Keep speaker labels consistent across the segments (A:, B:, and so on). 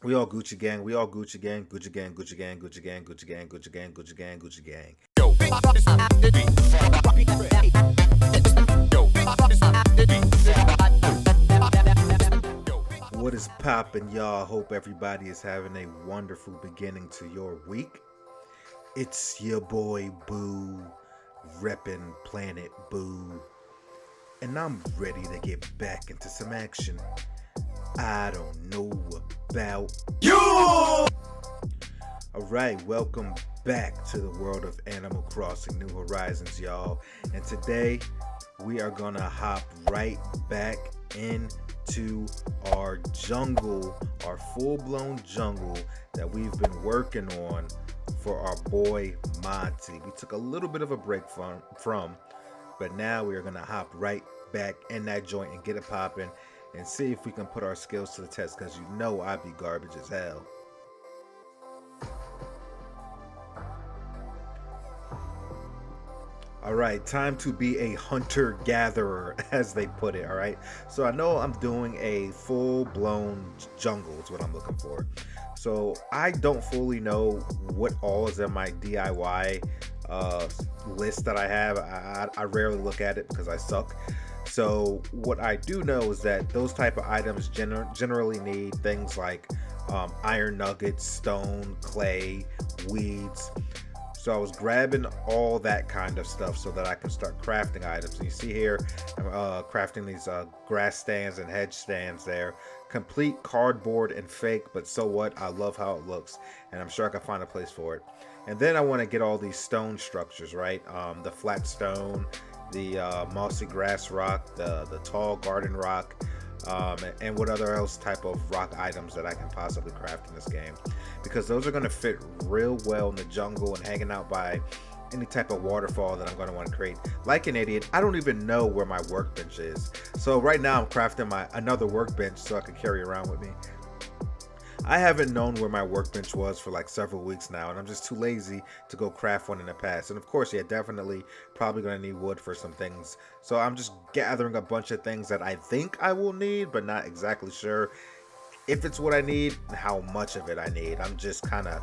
A: We all Gucci gang. We all Gucci gang. Gucci gang. Gucci gang. Gucci gang. Gucci gang. Gucci gang. Gucci gang. Gucci gang. What is poppin', y'all? Hope everybody is having a wonderful beginning to your week. It's your boy Boo, reppin' Planet Boo, and I'm ready to get back into some action. I don't know about you. Alright, welcome back to the world of Animal Crossing New Horizons, y'all. And today we are gonna hop right back into our jungle, our full-blown jungle that we've been working on for our boy Monty. We took a little bit of a break from, but now we are gonna hop right back in that joint and get it popping and see if we can put our skills to the test, because you know I be garbage as hell. Alright, time to be a hunter-gatherer, as they put it, alright? So I know I'm doing a full-blown jungle is what I'm looking for. So I don't fully know what all is in my DIY list that I have. I rarely look at it because I suck. So what I do know is that those type of items generally need things like iron nuggets, stone, clay, weeds. So I was grabbing all that kind of stuff so that I can start crafting items. And you see here, I'm crafting these grass stands and hedge stands there. Complete cardboard and fake, but so what? I love how it looks, and I'm sure I can find a place for it. And then I want to get all these stone structures, right? The flat stone, the mossy grass rock, the tall garden rock, and what other else type of rock items that I can possibly craft in this game, because those are going to fit real well in the jungle and hanging out by any type of waterfall that I'm going to want to create. Like an idiot, I don't even know where my workbench is. So right now I'm crafting another workbench so I can carry around with me. I haven't known where my workbench was for like several weeks now, and I'm just too lazy to go craft one in the past. And of course, yeah, definitely probably going to need wood for some things. So I'm just gathering a bunch of things that I think I will need, but not exactly sure if it's what I need and how much of it I need. I'm just kind of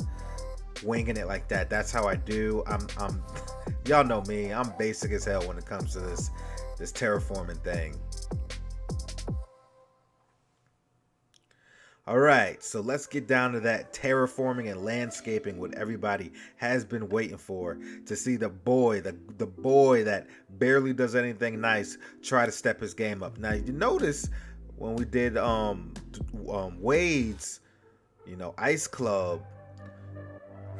A: winging it like that. That's how I do. I'm y'all know me. I'm basic as hell when it comes to this terraforming thing. Alright, so let's get down to that terraforming and landscaping, what everybody has been waiting for, to see the boy that barely does anything nice try to step his game up. Now you notice when we did Wade's, Ice Club,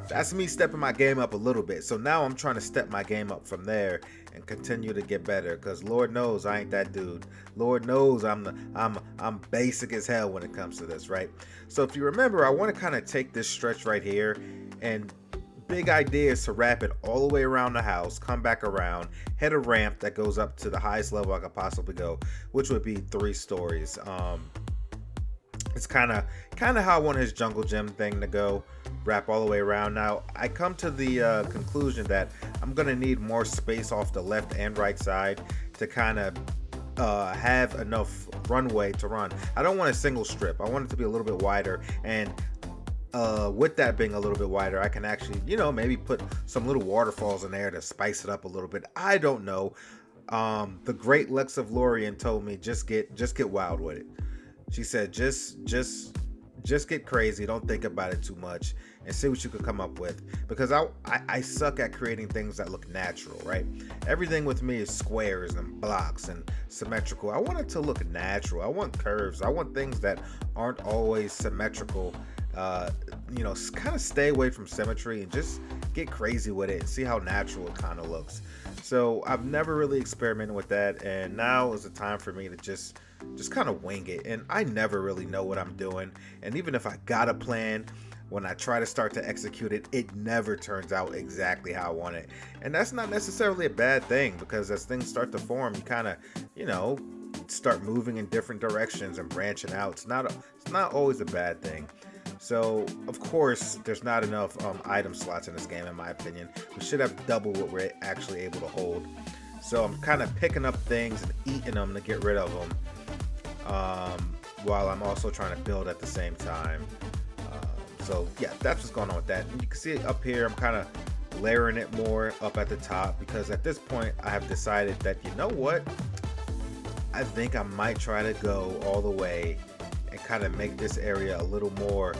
A: that's me stepping my game up a little bit. So now I'm trying to step my game up from there and continue to get better, because Lord knows I ain't that dude. Lord knows I'm basic as hell when it comes to this, right? So if you remember, I want to kind of take this stretch right here, and big idea is to wrap it all the way around the house, come back around, hit a ramp that goes up to the highest level I could possibly go, which would be 3 stories. It's kind of how I want his jungle gym thing to go, wrap all the way around. Now I come to the conclusion that I'm gonna need more space off the left and right side to kind of have enough runway to run. I don't want a single strip. I want it to be a little bit wider, and with that being a little bit wider, I can actually, maybe put some little waterfalls in there to spice it up a little bit. I don't know. The great Lex of Lorien told me just get wild with it. She said just get crazy, don't think about it too much, and see what you could come up with, because I suck at creating things that look natural, right? Everything with me is squares and blocks and symmetrical. I want it to look natural. I want curves. I want things that aren't always symmetrical. Kind of stay away from symmetry and just get crazy with it and see how natural it kind of looks. So I've never really experimented with that, and now is the time for me to just kind of wing it. And I never really know what I'm doing, and even if I got a plan, when I try to start to execute it, it never turns out exactly how I want it. And that's not necessarily a bad thing, because as things start to form, you kind of, start moving in different directions and branching out. It's not always a bad thing. So, of course, there's not enough item slots in this game, in my opinion. We should have double what we're actually able to hold. So I'm kind of picking up things and eating them to get rid of them, while I'm also trying to build at the same time. So yeah, that's what's going on with that. And you can see it up here, I'm kind of layering it more up at the top, because at this point I have decided that, you know what, I think I might try to go all the way and kind of make this area a little more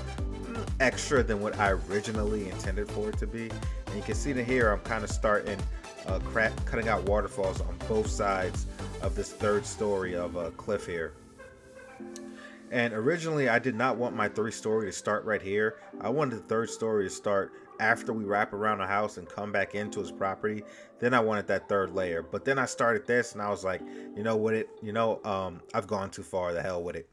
A: extra than what I originally intended for it to be. And you can see that here I'm kind of starting cutting out waterfalls on both sides of this third story of a cliff here. And originally I did not want my 3-story to start right here. I wanted the 3rd story to start after we wrap around the house and come back into his property. Then I wanted that 3rd layer. But then I started this and I was like, you know what, I've gone too far. The hell with it.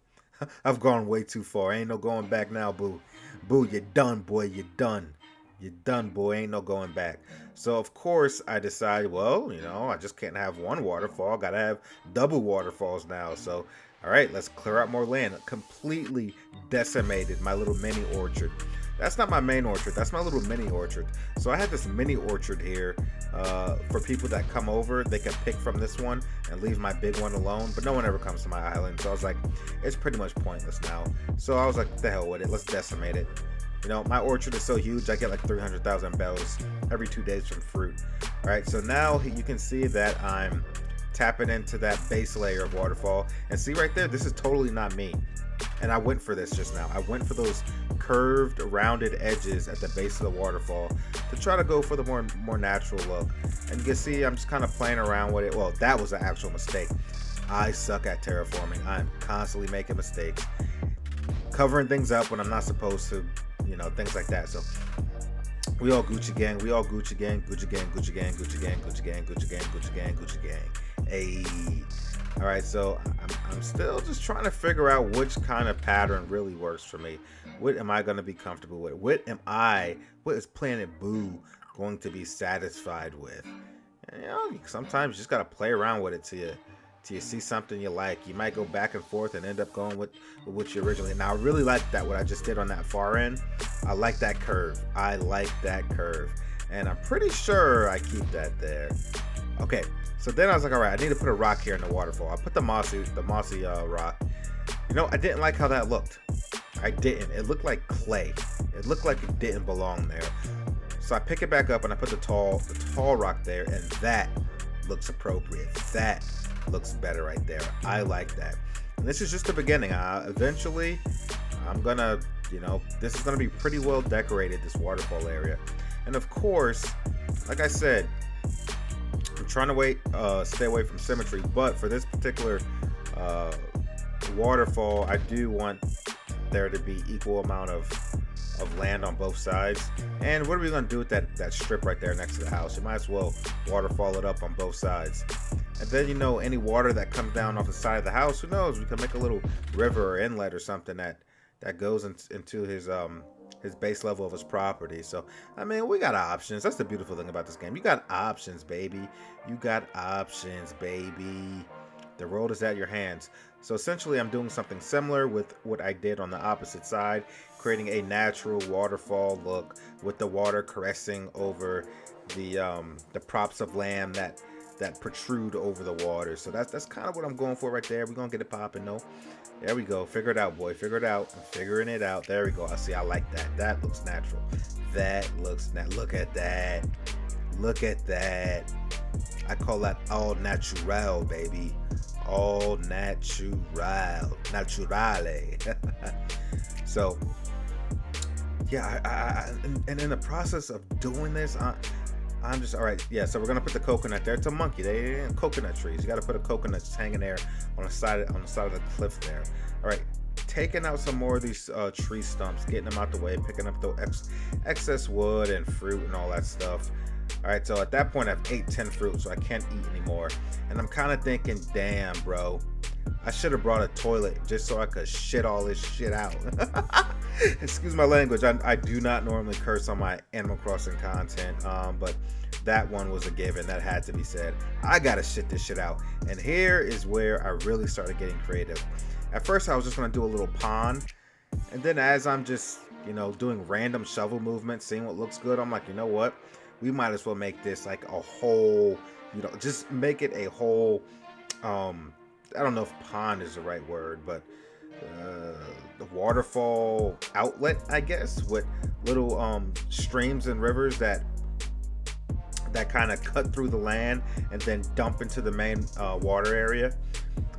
A: I've gone way too far. Ain't no going back now, boo. Boo, you're done, boy. You're done. You're done, boy. Ain't no going back. So, of course, I decided, well, I just can't have one waterfall. Gotta have double waterfalls now. So, all right, let's clear out more land. Completely decimated my little mini orchard. That's not my main orchard. That's my little mini orchard. So I had this mini orchard here for people that come over. They can pick from this one and leave my big one alone. But no one ever comes to my island. So I was like, it's pretty much pointless now. So I was like, the hell with it. Let's decimate it. My orchard is so huge, I get like 300,000 bells every 2 days from fruit. All right, so now you can see that I'm tapping into that base layer of waterfall. And see right there, this is totally not me. And I went for this just now. I went for those curved, rounded edges at the base of the waterfall to try to go for the more natural look. And you can see I'm just kind of playing around with it. Well, that was an actual mistake. I suck at terraforming. I'm constantly making mistakes. Covering things up when I'm not supposed to, things like that. So we all Gucci gang, Gucci gang, Gucci gang, Gucci gang, Gucci gang, Gucci gang, Gucci gang, Gucci gang, Gucci gang. Hey. All right, so I'm still just trying to figure out which kind of pattern really works for me. What am I going to be comfortable with? What is Planet Boo going to be satisfied with? And, sometimes you just got to play around with it till you see something you like. You might go back and forth and end up going with what you originally. Now, I really like that, what I just did on that far end. I like that curve. And I'm pretty sure I keep that there. Okay. So then I was like, all right, I need to put a rock here in the waterfall. I put the mossy rock. I didn't like how that looked. I didn't. It looked like clay. It looked like it didn't belong there. So I pick it back up and I put the tall rock there, and that looks appropriate. That looks better right there. I like that. And this is just the beginning. Eventually, I'm gonna, this is gonna be pretty well decorated, this waterfall area. And of course, like I said, I'm trying to stay away from symmetry, but for this particular waterfall, I do want there to be equal amount of land on both sides. And what are we going to do with that strip right there next to the house? You might as well waterfall it up on both sides. And then, any water that comes down off the side of the house, who knows? We can make a little river or inlet or something that goes into his base level of his property. So, we got options. That's the beautiful thing about this game. You got options, baby. You got options, baby. The road is at your hands. So essentially, I'm doing something similar with what I did on the opposite side, creating a natural waterfall look with the water caressing over the props of land that protrude over the water. So that's kind of what I'm going for right there. We're gonna get it popping. No, there we go. Figure it out, boy. Figure it out. I'm figuring it out. There we go. I like that. That looks natural. That looks Look at that. Look at that. I call that all natural, baby. All natural. Naturale. So, yeah, and in the process of doing this, I'm just, all right, yeah, so we're going to put the coconut there. It's a monkey. They ain't coconut trees. You got to put a coconut just hanging there on the side of the cliff there. All right, taking out some more of these tree stumps, getting them out the way, picking up the excess wood and fruit and all that stuff. All right, so at that point, I've ate 10 fruit, so I can't eat anymore. And I'm kind of thinking, damn, bro, I should have brought a toilet just so I could shit all this shit out. Excuse my language. I do not normally curse on my Animal Crossing content, but that one was a given. That had to be said. I got to shit this shit out. And here is where I really started getting creative. At first, I was just going to do a little pond. And then as I'm just, doing random shovel movements, seeing what looks good, I'm like, you know what? We might as well make this like a whole, just make it a whole, I don't know if pond is the right word, but waterfall outlet, I guess, with little streams and rivers that kind of cut through the land and then dump into the main water area.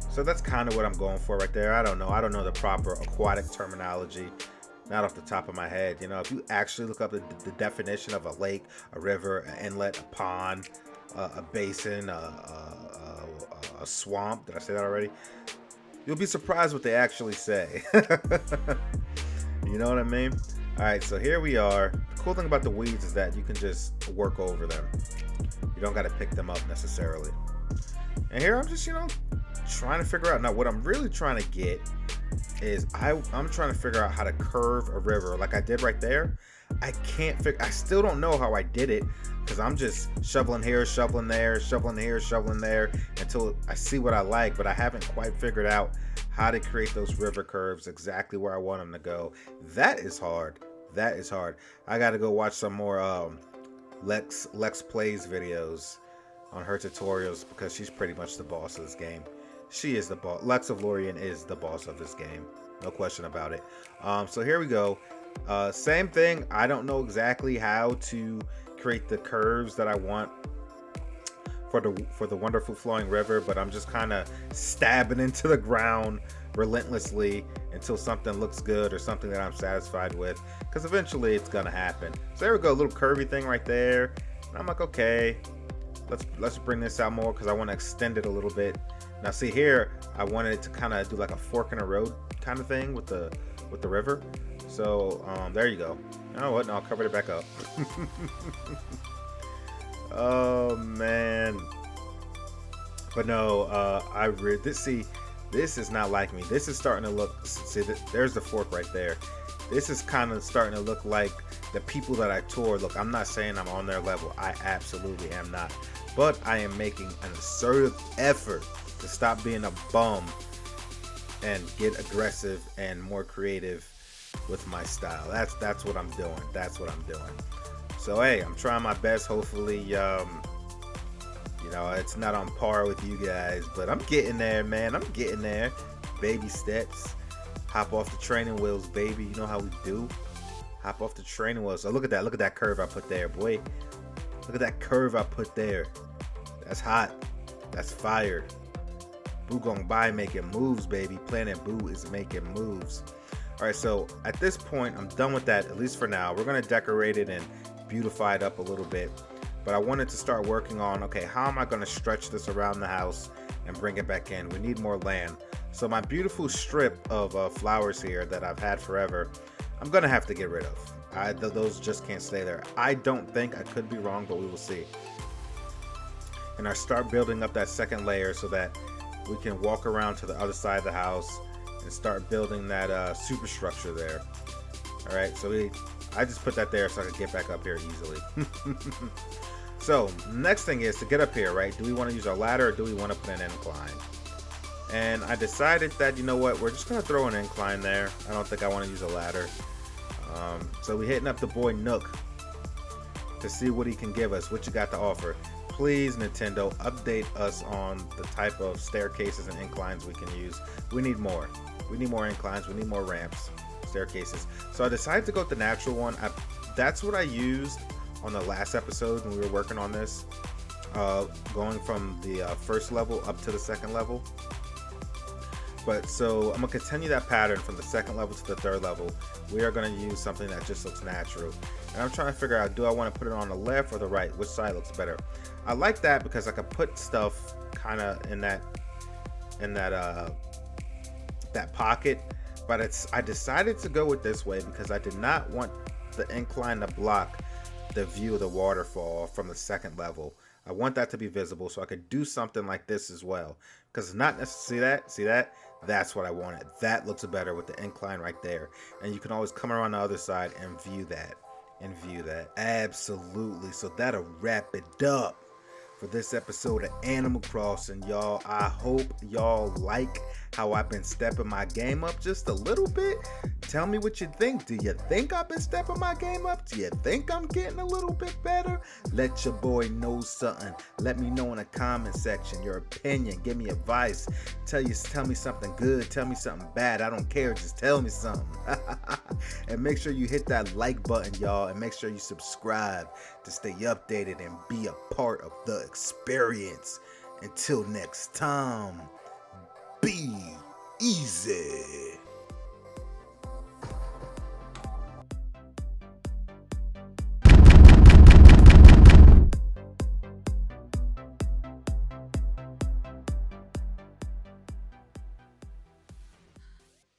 A: So that's kind of what I'm going for right there. I don't know the proper aquatic terminology, not off the top of my head. You know, if you actually look up the definition of a lake, a river, an inlet, a pond, a basin, a swamp, did I say that already? You'll be surprised what they actually say. You know what I mean? All right, so here we are. The cool thing about the weeds is that you can just work over them. You don't got to pick them up necessarily. And here I'm just, trying to figure out. Now, what I'm really trying to get is I'm trying to figure out how to curve a river like I did right there. I still don't know how I did it, because I'm just shoveling here, shoveling there, shoveling here, shoveling there until I see what I like, but I haven't quite figured out how to create those river curves exactly where I want them to go. That is hard. That is hard. I got to go watch some more Lex Plays videos on her tutorials, because she's pretty much the boss of this game. She is the boss. Lex of Lorien is the boss of this game. No question about it. So here we go. Same thing. I don't know exactly how to create the curves that I want for the wonderful flowing river, but I'm just kind of stabbing into the ground relentlessly until something looks good or something that I'm satisfied with, because eventually it's gonna happen. So there we go, a little curvy thing right there. And I'm like, okay, let's bring this out more, because I want to extend it a little bit. Now see here, I wanted it to kind of do like a fork in a road kind of thing with the river. So there you go. You know what? No, I'll cover it back up. Oh man. But no, this is not like me. This is starting to look. See, there's the fork right there. This is kind of starting to look like the people that I tour. Look, I'm not saying I'm on their level. I absolutely am not. But I am making an assertive effort to stop being a bum and get aggressive and more creative with my style. That's what I'm doing. That's what I'm doing. So hey, I'm trying my best. Hopefully, it's not on par with you guys, but I'm getting there, man. I'm getting there. Baby steps. Hop off the training wheels, baby. You know how we do. Hop off the training wheels. So look at that. Look at that curve I put there, boy. Look at that curve I put there. That's hot. That's fired. Boo Gong Bai making moves, baby. Planet Boo is making moves. All right, so at this point, I'm done with that, at least for now. We're going to decorate it and beautify it up a little bit. But I wanted to start working on, okay, how am I going to stretch this around the house and bring it back in? We need more land. So my beautiful strip of flowers here that I've had forever, I'm going to have to get rid of. Those just can't stay there. I don't think, I could be wrong, but we will see. And I start building up that second layer so that we can walk around to the other side of the house and start building that superstructure there. All right, so I just put that there so I can get back up here easily. So next thing is to get up here, right? Do we want to use a ladder or do we want to put an incline? And I decided that, you know what, we're just gonna throw an incline there. I don't think I want to use a ladder. So we hitting up the boy Nook to see what he can give us, what you got to offer. Please, Nintendo, update us on the type of staircases and inclines we can use. We need more. We need more inclines. We need more ramps, staircases. So I decided to go with the natural one. That's what I used on the last episode when we were working on this, going from the first level up to the second level. But so I'm gonna continue that pattern from the second level to the third level. We are gonna use something that just looks natural. And I'm trying to figure out, do I want to put it on the left or the right? Which side looks better? I like that because I could put stuff kind of in that pocket. But I decided to go with this way because I did not want the incline to block the view of the waterfall from the second level. I want that to be visible so I could do something like this as well. Because not necessarily, see that? That's what I wanted. That looks better with the incline right there. And you can always come around the other side and view that. Absolutely. So that'll wrap it up for this episode of Animal Crossing, y'all. I hope y'all like how I've been stepping my game up just a little bit? Tell me what you think. Do you think I've been stepping my game up? Do you think I'm getting a little bit better? Let your boy know something. Let me know in the comment section your opinion. Give me advice. Tell me something good. Tell me something bad. I don't care. Just tell me something. And make sure you hit that like button, y'all. And make sure you subscribe to stay updated and be a part of the experience. Until next time, be easy.